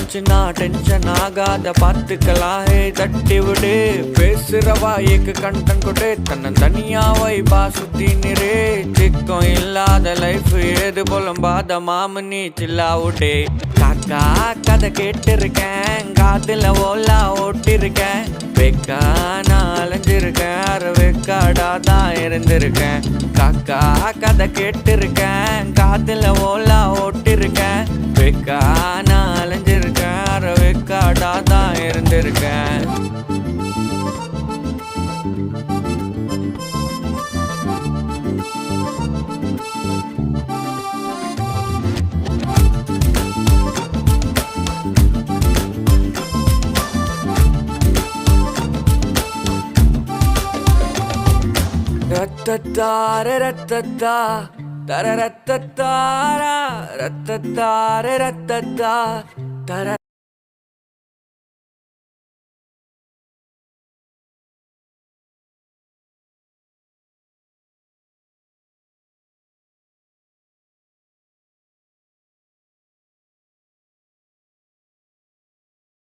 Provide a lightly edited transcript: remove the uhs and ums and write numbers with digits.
வந்துச்சுன்னா டென்ஷன் ஆகாத பார்த்துக்கலாம். ஹே தட்டி விடு பேசுறவா ஏக்கு கண்டன் கொடு தன்னை தனியா வைபா சுத்தி நிறே சிக்கம் இல்லாத லைஃப் ஏது புலம்பாத மாமனி சில்லா விடு. காக்கா கதை கேட்டிருக்கேன் காதுல ஓலா ஓட்டிருக்கேன் வெக்கா நான் அலைஞ்சிருக்கேன் அரை வெக்காடா தான் இருந்திருக்கேன். காக்கா கதை கேட்டிருக்கேன் காதுல ஓலா ஓட்டிருக்கேன் வெக்கா நான் அலைஞ்சிருக்கேன் அரை வெக்காடா தான் இருந்திருக்கேன். ரத்தத்தார ரத்தத்தா தர ரத்தத்தாரா ரத்தத்தார ரத்தத்தா தர